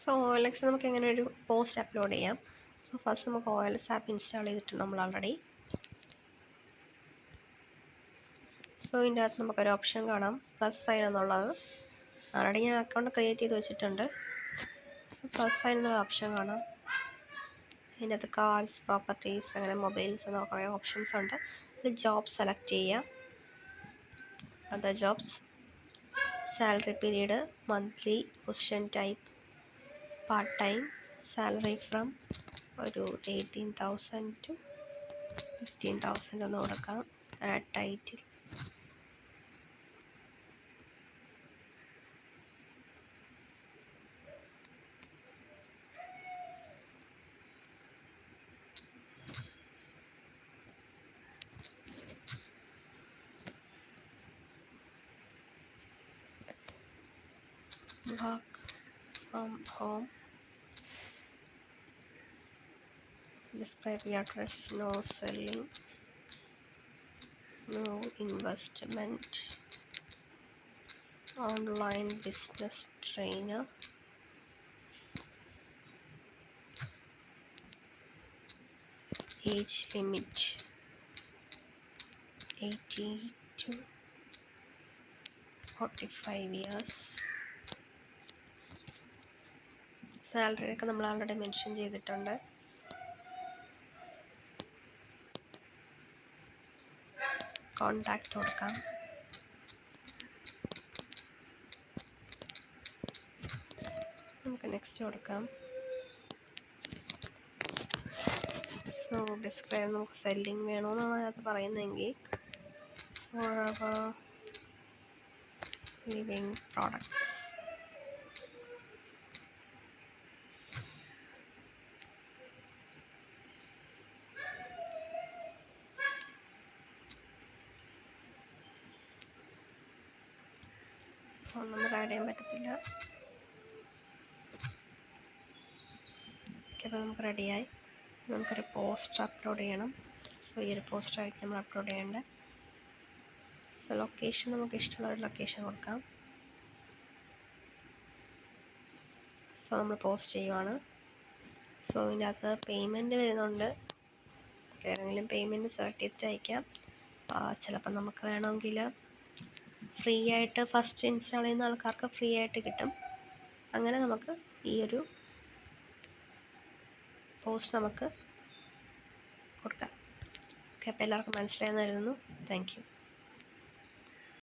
So OLX നമുക്ക് എങ്ങനെ ഒരു പോസ്റ്റ് അപ്ലോഡ് ചെയ്യാം. സോ ഫസ്റ്റ് നമുക്ക് OLX ആപ്പ് ഇൻസ്റ്റാൾ ചെയ്തിട്ടുണ്ട് നമ്മൾ ഓൾറെഡി. സോ ഇതിൻ്റെ അകത്ത് നമുക്കൊരു ഓപ്ഷൻ കാണാം, പ്ലസ് സൈൻ എന്നുള്ളത്. ഓൾറെഡി ഞാൻ അക്കൗണ്ട് ക്രിയേറ്റ് ചെയ്ത് വെച്ചിട്ടുണ്ട്. സോ പ്ലസ് സൈൻ എന്നുള്ള ഓപ്ഷൻ കാണാം. ഇതിൻ്റെ അകത്ത് കാർസ്, പ്രോപ്പർട്ടീസ്, അങ്ങനെ മൊബൈൽസ് എന്ന കുറേ ഓപ്ഷൻസ് ഉണ്ട്. ഇതിൽ ജോബ് സെലക്ട് ചെയ്യുക. Other jobs, salary period, monthly, position type, part time, salary from ഒരു 18,000 to 15,000 ഒന്ന് കൊടുക്കാം. Add title, work from home, describe your address, no selling, no investment, online business trainer, age limit 80 to 45 years. Salary ഒക്കെ നമ്മൾ already mention ചെയ്തിട്ടുണ്ട്. Contact കൊടുക്കാം. നമുക്ക് next കൊടുക്കാം. So describe, നമുക്ക് സെല്ലിങ് വേണമെന്നാണ് അതിനകത്ത് പറയുന്നതെങ്കിൽ forever living products. Phone number add ചെയ്യാൻ പറ്റത്തില്ല. ഓക്കെ, അപ്പോൾ നമുക്ക് റെഡിയായി. നമുക്കൊരു പോസ്റ്റർ അപ്ലോഡ് ചെയ്യണം. സോ ഈ ഒരു പോസ്റ്ററായിരിക്കും നമ്മൾ അപ്ലോഡ് ചെയ്യേണ്ടത്. സോ ലൊക്കേഷൻ നമുക്ക് ഇഷ്ടമുള്ള ഒരു ലൊക്കേഷൻ കൊടുക്കാം. സോ നമ്മൾ പോസ്റ്റ് ചെയ്യുവാണ്. സോ ഇതിനകത്ത് പേയ്മെൻറ്റ് വരുന്നുണ്ട്. ഏതെങ്കിലും പേയ്മെൻറ്റ് സെലക്ട് ചെയ്തിട്ട് അയക്കാം. ചിലപ്പോൾ നമുക്ക് വേണമെങ്കിൽ ഫ്രീ ആയിട്ട് ഫസ്റ്റ് ഇൻസ്റ്റാൾ ചെയ്യുന്ന ആൾക്കാർക്ക് ഫ്രീ ആയിട്ട് കിട്ടും. അങ്ങനെ നമുക്ക് ഈ ഒരു പോസ്റ്റ് നമുക്ക് കൊടുക്കാം. ഓക്കെ, അപ്പോൾ എല്ലാവർക്കും മനസ്സിലായെന്ന് കരുതുന്നു. Thank you.